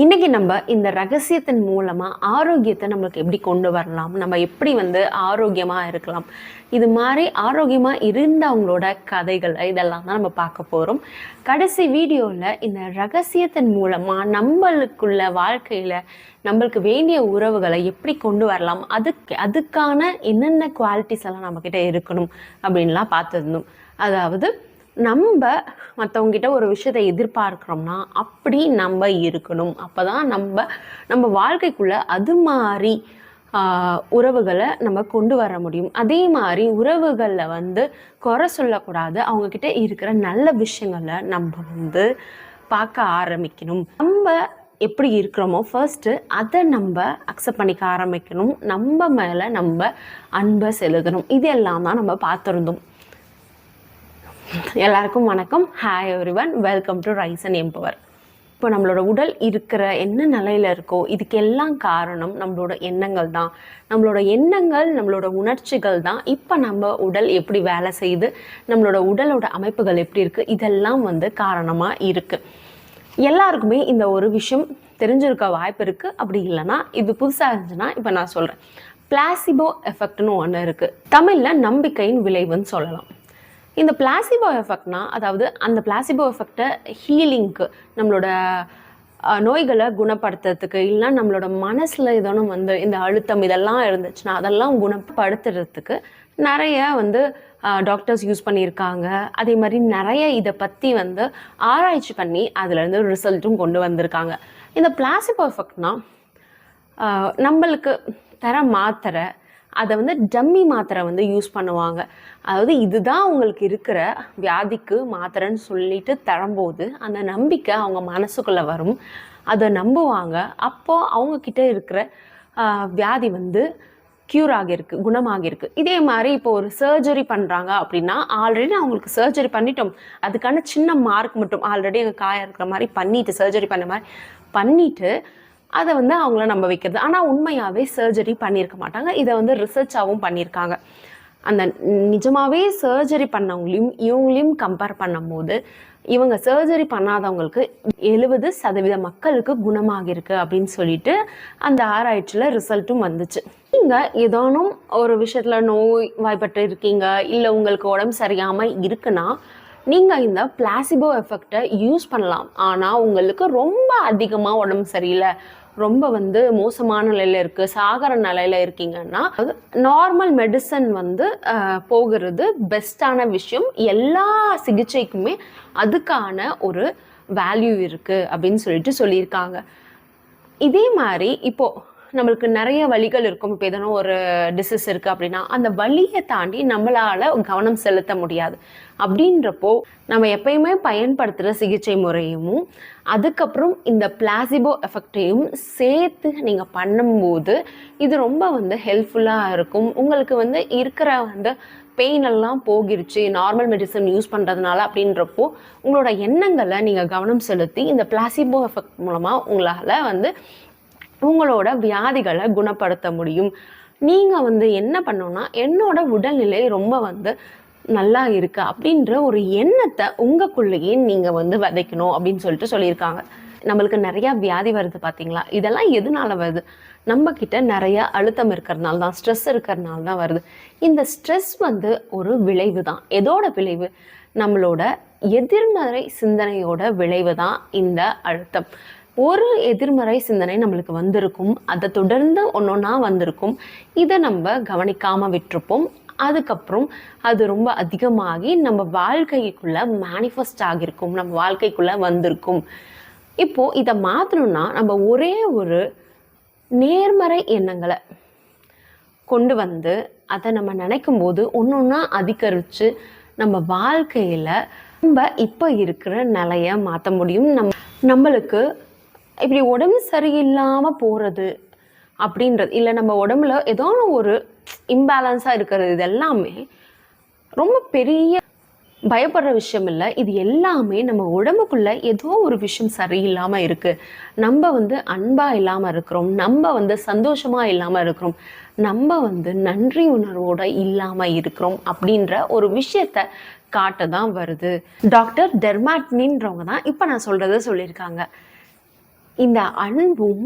இன்னைக்கு நம்ம இந்த ரகசியத்தின் மூலமா ஆரோக்கியத்தை நம்மளுக்கு எப்படி கொண்டு வரலாம், நம்ம எப்படி ஆரோக்கியமா இருக்கலாம், இது மாதிரி ஆரோக்கியமா இருந்தவங்களோட கதைகளை இதெல்லாம் தான் நம்ம பார்க்க போறோம். கடைசி வீடியோல இந்த ரகசியத்தின் மூலமா நம்மளுக்குள்ள வாழ்க்கையில நம்மளுக்கு வேண்டிய உறவுகளை எப்படி கொண்டு வரலாம், அதுக்கான என்னென்ன குவாலிட்டிஸ் எல்லாம் நம்ம கிட்ட இருக்கணும் அப்படின்லாம் பார்த்துருந்தோம். அதாவது நம்ம மற்றவங்ககிட்ட ஒரு விஷயத்தை எதிர்பார்க்குறோம்னா அப்படி நம்ம இருக்கணும். அப்போ தான் நம்ம வாழ்க்கைக்குள்ளே அது மாதிரி உறவுகளை நம்ம கொண்டு வர முடியும். அதே மாதிரி உறவுகளில் குறை சொல்லக்கூடாது. அவங்கக்கிட்ட இருக்கிற நல்ல விஷயங்களை நம்ம பார்க்க ஆரம்பிக்கணும். நம்ம எப்படி இருக்கிறோமோ ஃபர்ஸ்ட்டு அதை நம்ம அக்செப்ட் பண்ணிக்க ஆரம்பிக்கணும். நம்ம மேலே நம்ம அன்பை செலுத்தணும். இதெல்லாம் தான் நம்ம பார்த்துருந்தோம். எல்லாருக்கும் வணக்கம். Hi everyone, welcome to rice and empower. இப்போ நம்மளோட உடல் இருக்கிற என்ன நிலையில் இருக்கோ இதுக்கெல்லாம் காரணம் நம்மளோட எண்ணங்கள் தான். நம்மளோட எண்ணங்கள், நம்மளோட உணர்ச்சிகள் தான் இப்போ நம்ம உடல் எப்படி வேலை செய்யுது, நம்மளோட உடலோட அமைப்புகள் எப்படி இருக்குது, இதெல்லாம் காரணமாக இருக்குது. எல்லாருக்குமே இந்த ஒரு விஷயம் தெரிஞ்சிருக்க வாய்ப்பு இருக்குது. அப்படி இல்லைன்னா இது புதுசாக இருந்துச்சுன்னா இப்போ நான் சொல்கிறேன். பிளாசிபோ எஃபெக்ட்னு ஒன்று இருக்குது. தமிழில் நம்பிக்கையின் விளைவுன்னு சொல்லலாம். இந்த பிளாசிபோ எஃபெக்ட்னா, அதாவது அந்த பிளாசிபோ எஃபெக்டை ஹீலிங்க்கு, நம்மளோட நோய்களை குணப்படுத்துறதுக்கு, இல்லைனா நம்மளோட மனசில் ஏதோனும் இந்த அழுத்தம் இதெல்லாம் இருந்துச்சுன்னா அதெல்லாம் குணப்படுத்துறதுக்கு நிறைய டாக்டர்ஸ் யூஸ் பண்ணியிருக்காங்க. அதே மாதிரி நிறைய இதை பற்றி ஆராய்ச்சி பண்ணி அதுலேருந்து ரிசல்ட்டும் கொண்டு வந்திருக்காங்க. இந்த பிளாசிபோ எஃபெக்ட்னா நம்மளுக்கு தர மாத்திரை, அதை டம்மி மாத்திரை யூஸ் பண்ணுவாங்க. அதாவது இதுதான் உங்களுக்கு இருக்கிற வியாதிக்கு மாத்திரைன்னு சொல்லிட்டு தரும்போது அந்த நம்பிக்கை அவங்க மனசுக்குள்ளே வரும். அதை நம்புவாங்க. அப்போது அவங்கக்கிட்ட இருக்கிற வியாதி க்யூர் ஆகியிருக்கு, குணமாகிருக்கு. இதே மாதிரி இப்போ ஒரு சர்ஜரி பண்ணுறாங்க அப்படின்னா, ஆல்ரெடி அவங்களுக்கு சர்ஜரி பண்ணிட்டோம், அதுக்கான சின்ன மார்க் மட்டும் ஆல்ரெடி எங்கள் காயம் இருக்கிற மாதிரி பண்ணிவிட்டு, சர்ஜரி பண்ண மாதிரி பண்ணிவிட்டு அதை அவங்கள நம்ப வைக்கிறது. ஆனால் உண்மையாகவே சர்ஜரி பண்ணியிருக்க மாட்டாங்க. இதை ரிசர்ச்சாகவும் பண்ணியிருக்காங்க. அந்த நிஜமாகவே சர்ஜரி பண்ணவங்களையும் இவங்களையும் கம்பேர் பண்ணும்போது இவங்க சர்ஜரி பண்ணாதவங்களுக்கு 70% மக்களுக்கு குணமாகிருக்கு அப்படின்னு சொல்லிட்டு அந்த ஆராய்ச்சியில் ரிசல்ட்டும் வந்துச்சு. நீங்கள் ஏதானும் ஒரு விஷயத்தில் நோய் வாய்ப்பட்டு இருக்கீங்க, இல்லை உங்களுக்கு உடம்பு சரியாமல் இருக்குன்னா நீங்கள் இந்த பிளாசிபோ எஃபெக்டை யூஸ் பண்ணலாம். ஆனால் உங்களுக்கு ரொம்ப அதிகமாக உடம்பு சரியில்லை, ரொம்ப மோசமான நிலையில் இருக்குது, சாகர நிலையில் இருக்கீங்கன்னா நார்மல் மெடிசன் போகிறது பெஸ்ட்டான விஷயம். எல்லா சிகிச்சைக்குமே அதுக்கான ஒரு வேல்யூ இருக்குது அப்படின்னு சொல்லியிருக்காங்க. இதே மாதிரி இப்போது நம்மளுக்கு நிறைய வலிகள் இருக்கும். இப்போ எதனா ஒரு டிசீஸ் இருக்குது அப்படின்னா அந்த வலியை தாண்டி நம்மளால் கவனம் செலுத்த முடியாது. அப்படின்றப்போ நம்ம எப்பயுமே பயன்படுத்துகிற சிகிச்சை முறையும் அதுக்கப்புறம் இந்த பிளாசிபோ எஃபெக்டையும் சேர்த்து நீங்கள் பண்ணும்போது இது ரொம்ப ஹெல்ப்ஃபுல்லாக இருக்கும். உங்களுக்கு இருக்கிற பெயின் எல்லாம் போகிருச்சு நார்மல் மெடிசன் யூஸ் பண்ணுறதுனால அப்படின்றப்போ உங்களோட எண்ணங்களை நீங்கள் கவனம் செலுத்தி இந்த பிளாசிபோ எஃபெக்ட் மூலமாக உங்களால் உங்களோட வியாதிகளை குணப்படுத்த முடியும். நீங்கள் என்ன பண்ணணும்னா, என்னோட உடல்நிலை ரொம்ப நல்லா இருக்கு அப்படின்ற ஒரு எண்ணத்தை உங்களுக்குள்ளேயே நீங்கள் விதைக்கணும் அப்படின்னு சொல்லியிருக்காங்க. நம்மளுக்கு நிறையா வியாதி வருது பார்த்தீங்களா, இதெல்லாம் எதனால வருது? நம்மக்கிட்ட நிறைய அழுத்தம் இருக்கிறதுனால தான், ஸ்ட்ரெஸ் இருக்கிறதுனால தான் வருது. இந்த ஸ்ட்ரெஸ் ஒரு விளைவு தான். எதோட விளைவு? நம்மளோட எதிர்மறை சிந்தனையோட விளைவு தான் இந்த அழுத்தம். ஒரு எதிர்மறை சிந்தனை நம்மளுக்கு வந்திருக்கும், அதை தொடர்ந்து ஒன்றொன்னா வந்திருக்கும். இதை நம்ம கவனிக்காமல் விட்டுருப்போம். அதுக்கப்புறம் அது ரொம்ப அதிகமாகி நம்ம வாழ்க்கைக்குள்ளே மேனிஃபெஸ்ட் ஆகியிருக்கும், நம்ம வாழ்க்கைக்குள்ளே வந்திருக்கும். இப்போது இதை மாற்றணும்னா நம்ம ஒரே ஒரு நேர்மறை எண்ணங்களை கொண்டு அதை நம்ம நினைக்கும் போது ஒன்றொன்னா அதிகரித்து நம்ம வாழ்க்கையில் நம்ம இப்போ இருக்கிற நிலையை மாற்ற முடியும். நம்மளுக்கு இப்படி உடம்பு சரியில்லாமல் போகிறது அப்படின்றது இல்லை, நம்ம உடம்புல ஏதோ ஒரு இம்பேலன்ஸாக இருக்கிறது, இது எல்லாமே ரொம்ப பெரிய பயப்படுற விஷயம் இல்லை. இது எல்லாமே நம்ம உடம்புக்குள்ளே ஏதோ ஒரு விஷயம் சரியில்லாமல் இருக்குது. நம்ம அன்பாக இல்லாமல் இருக்கிறோம், நம்ம சந்தோஷமாக இல்லாமல் இருக்கிறோம், நம்ம நன்றி உணர்வோடு இல்லாமல் இருக்கிறோம் அப்படின்ற ஒரு விஷயத்தை காட்ட தான் வருது. டாக்டர் டெர்மாட்னின்றவங்க தான் இப்போ நான் சொல்கிறத சொல்லியிருக்காங்க. இந்த அன்பும்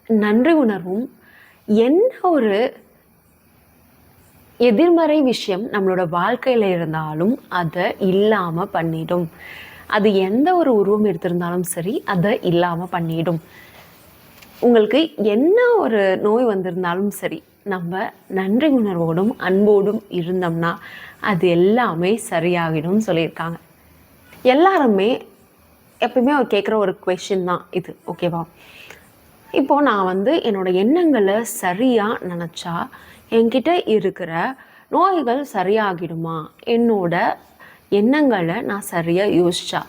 நன்றி உணர்வும் என்ன ஒரு எதிர்மறை விஷயம் நம்மளோட வாழ்க்கையில் இருந்தாலும் அதை இல்லாமல் பண்ணிடும். அது எந்த ஒரு உருவம் எடுத்திருந்தாலும் சரி, அதை இல்லாமல் பண்ணிடும். உங்களுக்கு என்ன ஒரு நோய் வந்திருந்தாலும் சரி, நம்ம நன்றி உணர்வோடும் அன்போடும் இருந்தோம்னா அது எல்லாமே சரியாகிடும் சொல்லியிருக்காங்க. எல்லாருமே எப்பயுமே கேட்குற ஒரு கொஷின் தான் இது, ஓகேவா? இப்போது நான் வந்து என்னோடய எண்ணங்களை சரியாக நினச்சா என்கிட்ட இருக்கிற நோய்கள் சரியாகிடுமா? என்னோட எண்ணங்களை நான் சரியாக யோசிச்சா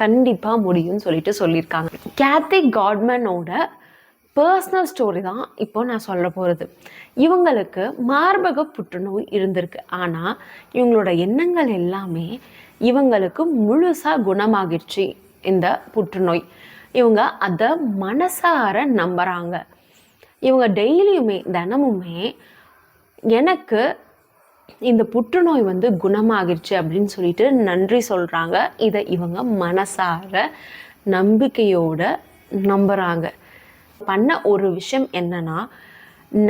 கண்டிப்பாக முடியும்னு சொல்லியிருக்காங்க. கேத்தி காட்மனோட பர்சனல் ஸ்டோரி தான் இப்போ நான் சொல்ல போகிறது. இவங்களுக்கு மார்பக புற்றுநோய் இருந்திருக்கு. ஆனால் இவங்களோட எண்ணங்கள் எல்லாமே இவங்களுக்கு முழுசாக குணமாகிடுச்சு இந்த புற்றுநோய். இவங்க அதை மனசார நம்புகிறாங்க. இவங்க டெய்லியுமே தினமுமே எனக்கு இந்த புற்றுநோய் வந்து குணமாகிடுச்சு அப்படின்னு சொல்லிட்டு நன்றி சொல்கிறாங்க. இதை இவங்க மனசார நம்பிக்கையோட நம்புகிறாங்க. பண்ண ஒரு விஷயம் என்னன்னா,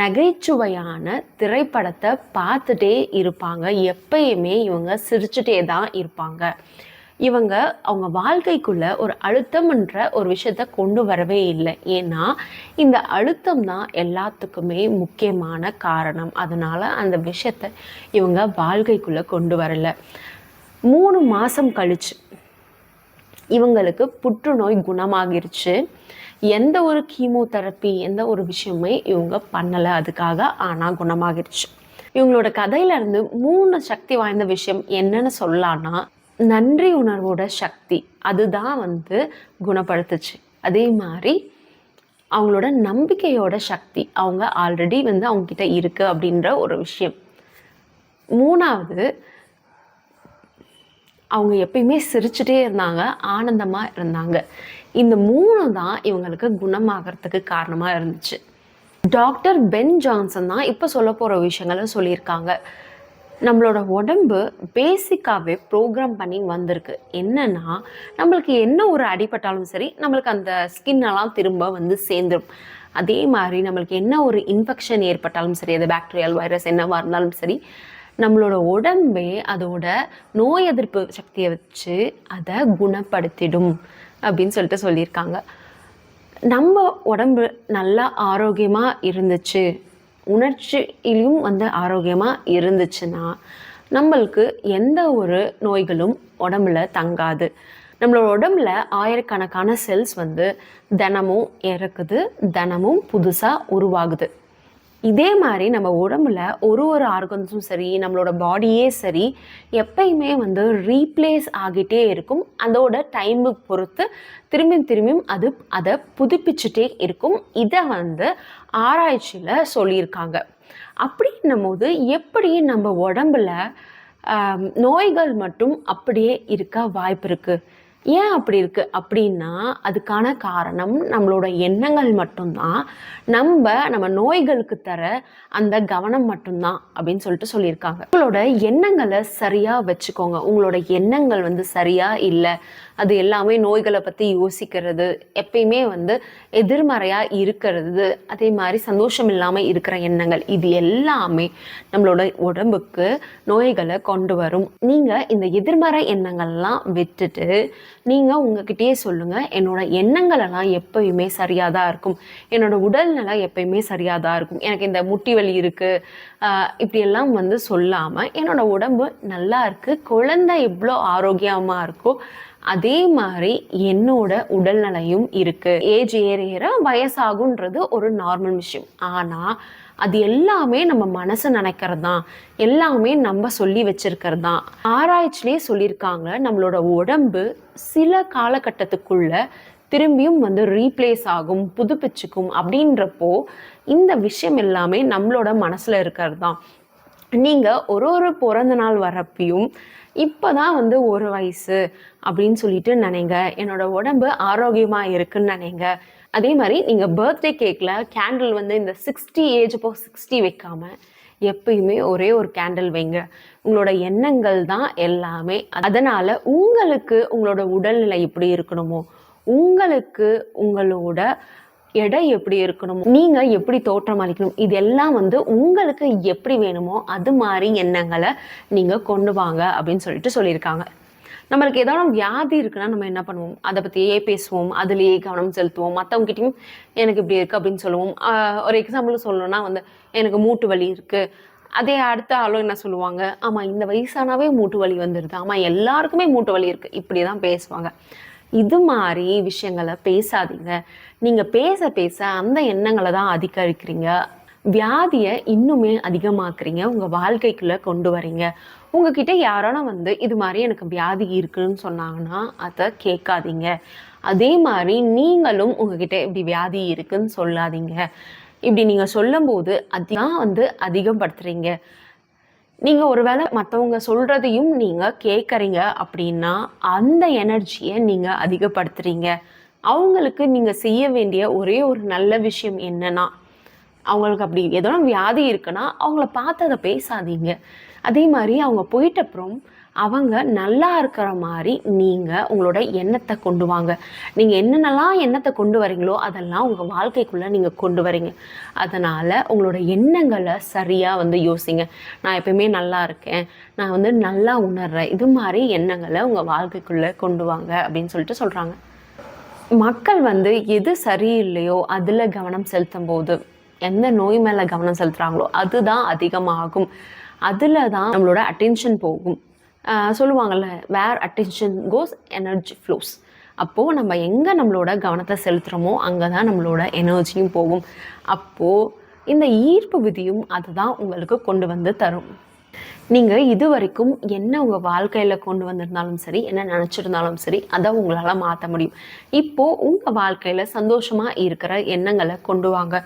நகைச்சுவையான திரைப்படத்தை பார்த்துட்டே இருப்பாங்க. எப்பயுமே இவங்க சிரிச்சுட்டே தான் இருப்பாங்க. இவங்க அவங்க வாழ்க்கைக்குள்ள ஒரு அழுத்தம்ன்ற ஒரு விஷயத்த கொண்டு வரவே இல்லை. ஏன்னா இந்த அழுத்தம் தான் எல்லாத்துக்குமே முக்கியமான காரணம். அதனால அந்த விஷயத்த இவங்க வாழ்க்கைக்குள்ள கொண்டு வரல. 3 மாதம் கழிச்சு இவங்களுக்கு புற்றுநோய் குணமாகிருச்சு. எந்த ஒரு கீமோதெரப்பி எந்த ஒரு விஷயமே இவங்க பண்ணலை அதுக்காக. ஆனால் குணமாகிருச்சு. இவங்களோட கதையிலேருந்து 3 சக்தி வாய்ந்த விஷயம் என்னன்னு சொல்லலான்னா, நன்றி உணர்வோட சக்தி அதுதான் வந்து குணப்படுத்துச்சு. அதே மாதிரி அவங்களோட நம்பிக்கையோட சக்தி அவங்க ஆல்ரெடி வந்து அவங்கக்கிட்ட இருக்குது அப்படின்ற ஒரு விஷயம். 3வது, அவங்க எப்பயுமே சிரிச்சுட்டே இருந்தாங்க, ஆனந்தமாக இருந்தாங்க. இந்த 3 தான் இவங்களுக்கு குணமாகறதுக்கு காரணமாக இருந்துச்சு. டாக்டர் பென் ஜான்சன் தான் இப்போ சொல்ல போகிற விஷயங்களை சொல்லியிருக்காங்க. நம்மளோட உடம்பு பேசிக்காகவே ப்ரோக்ராம் பண்ணி வந்திருக்கு. என்னன்னா, நம்மளுக்கு என்ன ஒரு அடிபட்டாலும் சரி, நம்மளுக்கு அந்த ஸ்கின்னெல்லாம் திரும்ப வந்து சேர்ந்துடும். அதே மாதிரி நம்மளுக்கு என்ன ஒரு இன்ஃபெக்ஷன் ஏற்பட்டாலும் சரி, அது பாக்டீரியல் வைரஸ் என்னவாக இருந்தாலும் சரி, நம்மளோட உடம்பே அதோட நோய் எதிர்ப்பு சக்தியை வச்சு அதை குணப்படுத்திடும் அப்படின்னு சொல்லியிருக்காங்க. நம்ம உடம்பு நல்லா ஆரோக்கியமாக இருந்துச்சு, உணர்ச்சியிலும் வந்து ஆரோக்கியமாக இருந்துச்சுன்னா நம்மளுக்கு எந்த ஒரு நோய்களும் உடம்புல தங்காது. நம்மளோட உடம்புல ஆயிரக்கணக்கான செல்ஸ் வந்து தினமும் இறக்குது, தினமும் புதுசாக உருவாகுது. இதே மாதிரி நம்ம உடம்புல ஒரு ஆர்கன்ஸும் சரி, நம்மளோட பாடியே சரி, எப்பயுமே வந்து ரீப்ளேஸ் ஆகிட்டே இருக்கும். அதோட டைமுக்கு பொறுத்து திரும்பியும் அதை புதுப்பிச்சுட்டே இருக்கும். இதை வந்து ஆராய்ச்சியில் சொல்லியிருக்காங்க. அப்படின்னும் போது எப்படி நம்ம உடம்புல நோய்கள் மட்டும் அப்படியே இருக்க வாய்ப்பு இருக்குது? ஏன் அப்படி இருக்குது அப்படின்னா, அதுக்கான காரணம் நம்மளோட எண்ணங்கள் மட்டும்தான். நம்ம நோய்களுக்கு தர அந்த கவனம் மட்டும்தான் அப்படின்னு சொல்லியிருக்காங்க. உங்களோட எண்ணங்களை சரியாக வச்சுக்கோங்க. உங்களோட எண்ணங்கள் வந்து சரியாக இல்லை, அது எல்லாமே நோய்களை பற்றி யோசிக்கிறது, எப்பயுமே வந்து எதிர்மறையாக இருக்கிறது, அதே மாதிரி சந்தோஷம் இல்லாமல் இருக்கிற எண்ணங்கள், இது எல்லாமே நம்மளோட உடம்புக்கு நோய்களை கொண்டு வரும். நீங்கள் இந்த எதிர்மறை எண்ணங்கள்லாம் விட்டுட்டு நீங்கள் உங்ககிட்டயே சொல்லுங்கள், என்னோட எண்ணங்களெல்லாம் எப்பயுமே சரியாக தான் இருக்கும், என்னோட உடல்நலம் எப்பயுமே சரியாக தான் இருக்கும், எனக்கு இந்த முட்டி வலி இருக்குது இப்படியெல்லாம் வந்து சொல்லாமல் என்னோட உடம்பு நல்லா இருக்குது, குழந்தை எவ்வளோ ஆரோக்கியமாக இருக்கோ அதே மாதிரி என்னோட உடல்நிலையும் இருக்குது. ஏஜ் ஏற வயசாகுன்றது ஒரு நார்மல் விஷயம். ஆனால் அது எல்லாமே நம்ம மனசு நினைக்கிறது தான், எல்லாமே நம்ம சொல்லி வச்சிருக்கிறது தான். ஆராய்ச்சிலேயே சொல்லியிருக்காங்க, நம்மளோட உடம்பு சில காலகட்டத்துக்குள்ள திரும்பியும் வந்து ரீப்ளேஸ் ஆகும், புதுப்பிச்சுக்கும். அப்படின்றப்போ இந்த விஷயம் எல்லாமே நம்மளோட மனசில் இருக்கிறது தான். நீங்கள் ஒரு பிறந்த நாள் வரப்பையும் இப்போ தான் வந்து 1 வயசு அப்படின்னு சொல்லிட்டு நினைங்க, என்னோட உடம்பு ஆரோக்கியமாக இருக்குன்னு நினைங்க. அதே மாதிரி நீங்கள் பர்த்டே கேக்கில் கேண்டில் வந்து இந்த 60 ஏஜ் அப்போ 60 வைக்காமல் எப்பயுமே ஒரே ஒரு கேண்டில் வைங்க. உங்களோட எண்ணங்கள் தான் எல்லாமே. அதனால் உங்களுக்கு உங்களோட உடல்நிலை எப்படி இருக்கணுமோ, உங்களுக்கு உங்களோட எடை எப்படி இருக்கணும், நீங்கள் எப்படி தோற்றம் அளிக்கணும், இதெல்லாம் வந்து உங்களுக்கு எப்படி வேணுமோ அது மாதிரி எண்ணங்களை நீங்கள் கொண்டு வாங்க அப்படின்னு சொல்லியிருக்காங்க. நம்மளுக்கு ஏதாவது வியாதி இருக்குன்னா நம்ம என்ன பண்ணுவோம், அதை பற்றியே பேசுவோம், அதுலேயே கவனம் செலுத்துவோம், மற்றவங்ககிட்டையும் எனக்கு இப்படி இருக்குது அப்படின்னு சொல்லுவோம். ஒரு எக்ஸாம்பிள் சொல்லணும்னா வந்து எனக்கு மூட்டு வலி இருக்குது, அதே அடுத்த ஆளும் என்ன சொல்லுவாங்க, ஆமாம் இந்த வயசானாவே மூட்டு வலி வந்துடுது, ஆமாம் எல்லாருக்குமே மூட்டு வலி இருக்குது, இப்படி தான் பேசுவாங்க. இது மாதிரி விஷயங்களை பேசாதீங்க. நீங்கள் பேச பேச அந்த எண்ணங்களை தான் அதிகரிக்கிறீங்க, வியாதியை இன்னுமே அதிகமாக்குறீங்க, உங்கள் வாழ்க்கைக்குள்ளே கொண்டு வரீங்க. உங்ககிட்ட யாரான வந்து இது மாதிரி எனக்கு வியாதி இருக்குன்னு சொன்னாங்கன்னா அதை கேட்காதீங்க. அதே மாதிரி நீங்களும் உங்ககிட்ட இப்படி வியாதி இருக்குன்னு சொல்லாதீங்க. இப்படி நீங்கள் சொல்லும்போது அதுதான் வந்து அதிகப்படுத்துறீங்க. நீங்கள் ஒருவேளை மற்றவங்க சொல்கிறதையும் நீங்கள் கேட்குறீங்க அப்படின்னா அந்த எனர்ஜியை நீங்கள் அதிகப்படுத்துறீங்க. அவங்களுக்கு நீங்கள் செய்ய வேண்டிய ஒரே ஒரு நல்ல விஷயம் என்னன்னா, அவங்களுக்கு அப்படி ஏதோ வியாதி இருக்குன்னா அவங்கள பார்த்து அதை பேசாதீங்க. அதே மாதிரி அவங்க போயிட்டப்புறம் அவங்க நல்லா இருக்கிற மாதிரி நீங்கள் உங்களோட எண்ணத்தை கொண்டு வாங்க. நீங்கள் என்னென்னலாம் எண்ணத்தை கொண்டு வரீங்களோ அதெல்லாம் உங்கள் வாழ்க்கைக்குள்ளே நீங்கள் கொண்டு வரீங்க. அதனால் உங்களோட எண்ணங்களை சரியாக வந்து யோசிங்க. நான் எப்பயுமே நல்லா இருக்கேன், நான் வந்து நல்லா உணர்றேன், இது மாதிரி எண்ணங்களை உங்கள் வாழ்க்கைக்குள்ளே கொண்டு வாங்க அப்படின்னு சொல்கிறாங்க. மக்கள் வந்து எது சரியில்லையோ அதில் கவனம் செலுத்தும் போது, எந்த நோய் மேலே கவனம் செலுத்துகிறாங்களோ அதுதான் அதிகமாகும். அதில் தான் நம்மளோட அட்டென்ஷன் போகும். சொல்லுவாங்கள்ல, வேர் அட்டென்ஷன் கோஸ் எனர்ஜி ஃப்ளோஸ். அப்போது நம்ம எங்கே நம்மளோட கவனத்தை செலுத்துகிறோமோ அங்கே தான் நம்மளோட எனர்ஜியும் போகும். அப்போது இந்த ஈர்ப்பு விதியும் அதுதான் உங்களுக்கு கொண்டு வந்து தரும். நீங்கள் இது வரைக்கும் என்ன உங்கள் வாழ்க்கையில் கொண்டு வந்திருந்தாலும் சரி, என்ன நினச்சிருந்தாலும் சரி, அதை உங்களால் மாற்ற முடியும். இப்போது உங்கள் வாழ்க்கையில் சந்தோஷமாக இருக்கிற எண்ணங்களை கொண்டு வாங்க.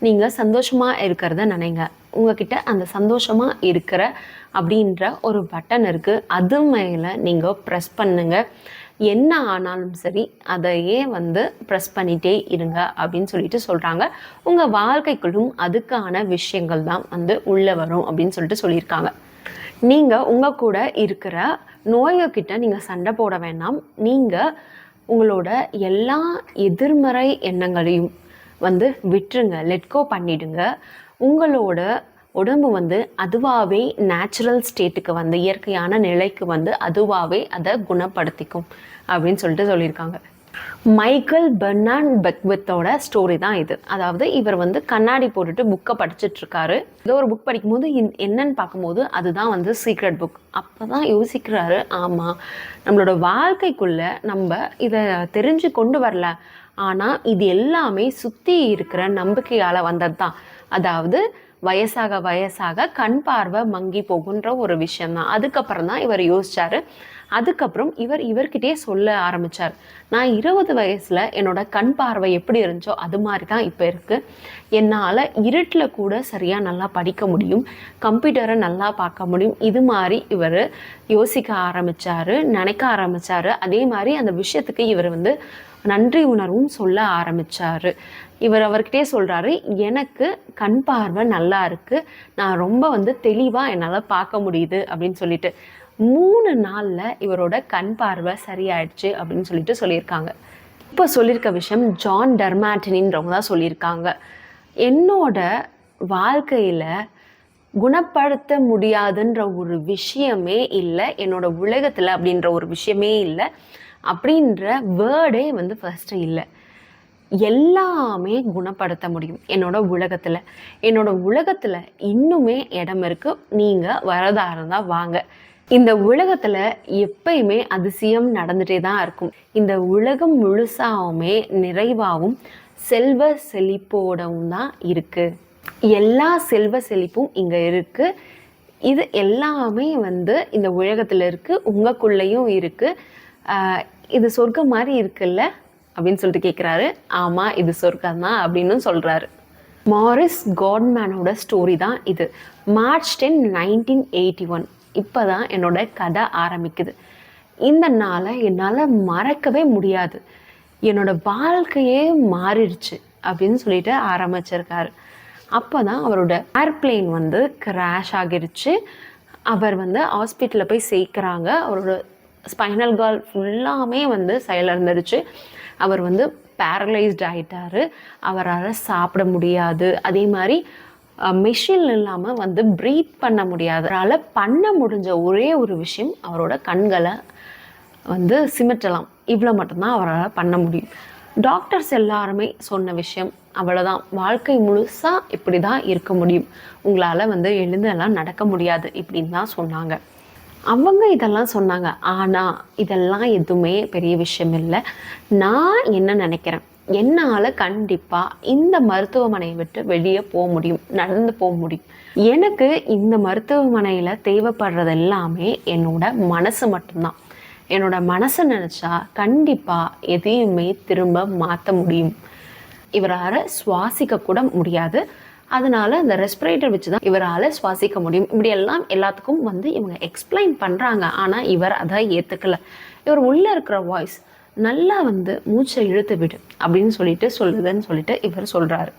நீங்கள் சந்தோஷமாக இருக்கிறத நினைங்க. உங்ககிட்ட அந்த சந்தோஷமாக இருக்கிற அப்படின்ற ஒரு பட்டன் இருக்குது, அது மேலே நீங்கள் ப்ரெஸ் பண்ணுங்கள். என்ன ஆனாலும் சரி அதையே வந்து ப்ரெஸ் பண்ணிகிட்டே இருங்க அப்படின்னு சொல்கிறாங்க. உங்கள் வாழ்க்கைக்குள்ளும் அதுக்கான விஷயங்கள் தான் வந்து உள்ளே வரும் அப்படின்னு சொல்லியிருக்காங்க. நீங்கள் உங்கள் கூட இருக்கிற நோய்கிட்ட நீங்கள் சண்டை போட வேண்டாம். நீங்கள் உங்களோட எல்லா எதிர்மறை எண்ணங்களையும் வந்து விட்டுருங்க, லெட்கோ பண்ணிடுங்க. உங்களோட உடம்பு வந்து அதுவாகவே நேச்சுரல் ஸ்டேட்டுக்கு வந்து இயற்கையான நிலைக்கு வந்து அதுவாகவே அதை குணப்படுத்திக்கும் அப்படின்னு சொல்லியிருக்காங்க. மைக்கேல் பெர்னார்ட் பெக்வித்தோட ஸ்டோரி தான் இது. அதாவது இவர் வந்து கண்ணாடி போட்டுட்டு புக்கை படிச்சுட்ருக்காரு. ஏதோ ஒரு புக் படிக்கும்போது என்னன்னு பார்க்கும்போது அதுதான் வந்து சீக்ரெட் புக். அப்போ தான் யோசிக்கிறாரு, ஆமாம் நம்மளோட வாழ்க்கைக்குள்ளே நம்ம இதை தெரிஞ்சு கொண்டு வரல, ஆனால் இது எல்லாமே சுற்றி இருக்கிற நம்பிக்கையால் வந்தது தான். அதாவது வயசாக வயசாக கண் பார்வை மங்கி போகுன்ற ஒரு விஷயம்தான். அதுக்கப்புறம் தான் இவர் யோசிச்சாரு. அதுக்கப்புறம் இவர்கிட்டயே சொல்ல ஆரம்பித்தார், நான் 20 வயசில் என்னோட கண் பார்வை எப்படி இருந்துச்சோ அது மாதிரி தான் இப்போ இருக்குது. என்னால் இருட்டில் கூட சரியாக நல்லா படிக்க முடியும், கம்ப்யூட்டரை நல்லா பார்க்க முடியும். இது மாதிரி இவர் யோசிக்க ஆரம்பித்தார், நினைக்க ஆரம்பித்தார். அதே மாதிரி அந்த விஷயத்துக்கு இவர் வந்து நன்றி உணர்வும் சொல்ல ஆரம்பித்தார். அவர்கிட்டே சொல்கிறாரு, எனக்கு கண் பார்வை நல்லா இருக்குது, நான் ரொம்ப வந்து தெளிவாக என்னால் பார்க்க முடியுது அப்படின்னு சொல்லிட்டு 3 நாளில் இவரோட கண் பார்வை சரியாயிடுச்சு அப்படின்னு சொல்லியிருக்காங்க. இப்போ சொல்லியிருக்க விஷயம் ஜான் டர்மாட்டினின்றவங்க தான் சொல்லியிருக்காங்க. என்னோட வாழ்க்கையில் குணப்படுத்த முடியாதுன்ற ஒரு விஷயமே இல்லை, என்னோட உலகத்தில் அப்படின்ற ஒரு விஷயமே இல்லை, அப்படின்ற வேர்டே வந்து ஃபஸ்ட்டு இல்லை. எல்லாமே குணப்படுத்த முடியும் என்னோட உலகத்தில். என்னோட உலகத்தில் இன்னுமே இடம் இருக்குது, நீங்கள் வரதா இருந்தால் வாங்க. இந்த உலகத்தில் எப்பயுமே அதிசயம் நடந்துகிட்டே தான் இருக்கும். இந்த உலகம் முழுசாவுமே நிறைவாகவும் செல்வ செழிப்போடவும் தான் இருக்குது. எல்லா செல்வ செழிப்பும் இங்கே இருக்குது. இது எல்லாமே வந்து இந்த உலகத்தில் இருக்குது, உங்களுக்குள்ளேயும் இருக்குது. இது சொர்க்கம் மாதிரி இருக்குல்ல அப்படின்னு சொல்லிட்டு கேட்குறாரு. ஆமாம் இது சொர்க்கம் தான் அப்படின்னு சொல்கிறாரு. மாரிஸ் காட்மேனோட ஸ்டோரி தான் இது. மார்ச் 10, 1981 இப்போ தான் என்னோட கதை ஆரம்பிக்குது. இந்த நாளை என்னால் மறக்கவே முடியாது, என்னோட வாழ்க்கையே மாறிடுச்சு அப்படின்னு சொல்லிட்டு ஆரம்பிச்சிருக்காரு. அப்போ தான் அவரோட ஏர்பிளேன் வந்து கிராஷ் ஆகிருச்சு. அவர் வந்து ஹாஸ்பிட்டலில் போய் சேர்க்குறாங்க. அவரோட ஸ்பைனல் கார்டு ஃபுல்லாமே வந்து செயலிழந்துடுச்சு. அவர் வந்து பேரலைஸ்ட் ஆகிட்டார். அவரால் சாப்பிட முடியாது. அதே மாதிரி மெஷின் இல்லாமல் வந்து ப்ரீத் பண்ண முடியாது. அவரால் பண்ண முடிஞ்ச ஒரே ஒரு விஷயம் அவரோட கண்களை வந்து சிமிட்டலாம். இவ்வளோ மட்டும்தான் அவரால் பண்ண முடியும். டாக்டர்ஸ் எல்லாருமே சொன்ன விஷயம் அவ்வளோதான், வாழ்க்கை முழுசாக இப்படி தான் இருக்க முடியும், உங்களால் வந்து எழுந்தெல்லாம் நடக்க முடியாது இப்படின்னு தான் சொன்னாங்க. அவங்க இதெல்லாம் சொன்னாங்க. ஆனால் இதெல்லாம் எதுவுமே பெரிய விஷயம் இல்லை. நான் என்ன நினைக்கிறேன், என்னால் கண்டிப்பாக இந்த மருத்துவமனையை விட்டு வெளியே போக முடியும், நடந்து போக முடியும். எனக்கு இந்த மருத்துவமனையில் தேவைப்படுறது எல்லாமே என்னோட மனசு மட்டும்தான். என்னோட மனசை நினச்சா கண்டிப்பாக எதையுமே திரும்ப மாற்ற முடியும். இவரால் சுவாசிக்க கூட முடியாது, அதனால அந்த ரெஸ்பிரேட்டர் வச்சு தான் இவரால் சுவாசிக்க முடியும். இப்படியெல்லாம் எல்லாத்துக்கும் வந்து இவங்க எக்ஸ்பிளைன் பண்ணுறாங்க. ஆனால் இவர் அதை ஏற்றுக்கல. இவர் உள்ளே இருக்கிற வாய்ஸ் நல்லா வந்து மூச்சை இழுத்து விடு அப்படின்னு சொல்லுதுன்னு சொல்லிட்டு இவர் சொல்கிறாரு.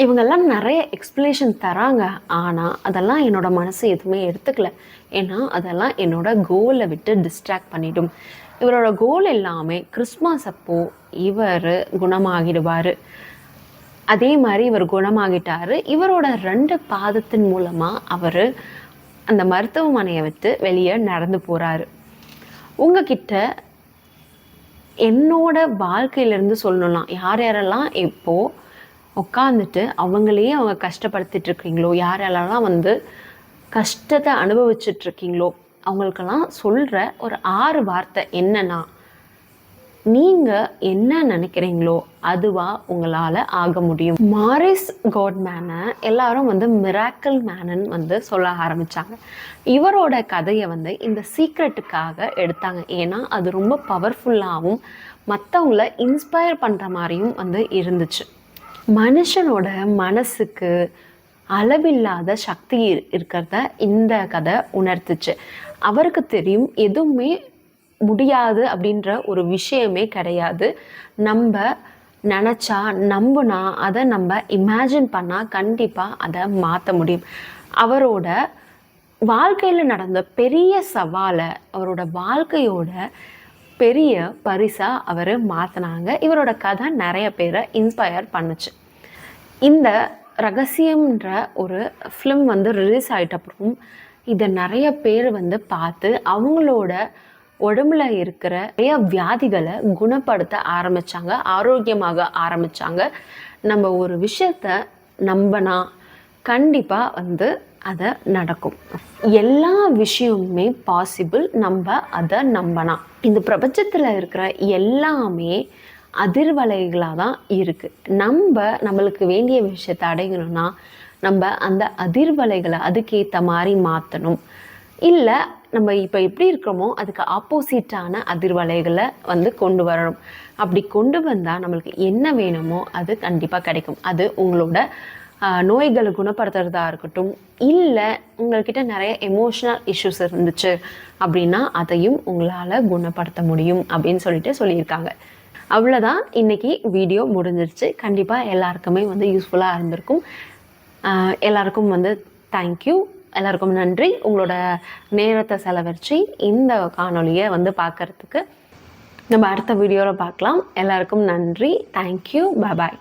இவங்கெல்லாம் நிறைய எக்ஸ்பிளேஷன் தராங்க. ஆனால் அதெல்லாம் என்னோட மனசு எதுவுமே எடுத்துக்கல. ஏன்னா அதெல்லாம் என்னோட கோலை விட்டு டிஸ்ட்ராக்ட் பண்ணிடும். இவரோட கோல் எல்லாமே கிறிஸ்மஸ் அப்போ இவர் குணமாகிடுவார். அதே மாதிரி இவர் குணமாகிட்டார். இவரோட 2 பாதத்தின் மூலமாக அவர் அந்த மருத்துவமனையை விட்டு வெளியே நடந்து போகிறாரு. உங்ககிட்ட என்னோட வாழ்க்கையிலேருந்து சொல்லணும்னா, யார் யாரெல்லாம் இப்போது உட்காந்துட்டு அவங்களையே அவங்க கஷ்டப்படுத்திட்டு இருக்கீங்களோ, யார் யாரெல்லாம் வந்து கஷ்டத்தை அனுபவிச்சுட்ருக்கீங்களோ, அவங்களுக்கெல்லாம் சொல்கிற ஒரு 6 வார்த்தை என்னன்னா, நீங்கள் என்ன நினைக்கிறீங்களோ அதுவாக உங்களால் ஆக முடியும். மாரிஸ் காட்மேனை எல்லாரும் வந்து மிராக்கிள் மேனன்னு வந்து சொல்ல ஆரம்பித்தாங்க. இவரோட கதையை வந்து இந்த சீக்ரெட்டுக்காக எடுத்தாங்க. ஏன்னா அது ரொம்ப பவர்ஃபுல்லாகவும் மற்றவங்கள இன்ஸ்பயர் பண்ணுற மாதிரியும் வந்து இருந்துச்சு. மனுஷனோட மனசுக்கு அளவில்லாத சக்தி இருக்கிறத இந்த கதை உணர்த்துச்சு. அவருக்கு தெரியும் எதுவுமே முடியாது அப்படின்ற ஒரு விஷயமே கிடையாது. நம்ம நினச்சா நம்புனா அதை நம்ம இமேஜின் பண்ணால் கண்டிப்பாக அதை மாற்ற முடியும். அவரோட வாழ்க்கையில் நடந்த பெரிய சவாலை அவரோட வாழ்க்கையோட பெரிய பரிசாக அவர் மாற்றினாங்க. இவரோட கதை நிறைய பேரை இன்ஸ்பயர் பண்ணுச்சு. இந்த ரகசியம்ன்ற ஒரு ஃபிலிம் வந்து ரிலீஸ் ஆகிட்டப்புறம் இதை நிறைய பேர் வந்து பார்த்து அவங்களோட உடம்புல இருக்கிற நிறைய வியாதிகளை குணப்படுத்த ஆரம்பித்தாங்க, ஆரோக்கியமாக ஆரம்பித்தாங்க. நம்ம ஒரு விஷயத்த நம்பினா கண்டிப்பாக வந்து அதை நடக்கும். எல்லா விஷயமுமே பாசிபிள், நம்ம அதை நம்பினா. இந்த பிரபஞ்சத்தில் இருக்கிற எல்லாமே அதிர்வலைகளாக தான் இருக்குது. நம்மளுக்கு வேண்டிய விஷயத்தை அடையணும்னா நம்ம அந்த அதிர்வலைகளை அதுக்கேற்ற மாதிரி மாற்றணும். இல்லை நம்ம இப்போ எப்படி இருக்கிறோமோ அதுக்கு ஆப்போசிட்டான அதிர்வலைகளை வந்து கொண்டு வரணும். அப்படி கொண்டு வந்தால் நம்மளுக்கு என்ன வேணுமோ அது கண்டிப்பாக கிடைக்கும். அது உங்களோட நோய்களை குணப்படுத்துறதா இருக்கட்டும், இல்லை உங்கள்கிட்ட நிறைய எமோஷ்னல் இஷ்யூஸ் இருந்துச்சு அப்படின்னா அதையும் உங்களால் குணப்படுத்த முடியும் அப்படின்னு சொல்லியிருக்காங்க. அவ்வளோதான், இன்றைக்கி வீடியோ முடிஞ்சிருச்சு. கண்டிப்பாக எல்லாருக்குமே வந்து யூஸ்ஃபுல்லாக இருந்திருக்கும். எல்லாருக்கும் வந்து தேங்க்யூ, எல்லாருக்கும் நன்றி. உங்களோட நேரத்தை செலவழித்து இந்த காணொலியை வந்து பார்க்குறதுக்கு. நம்ம அடுத்த வீடியோவில் பார்க்கலாம். எல்லாருக்கும் நன்றி, தேங்க்யூ, பாய்.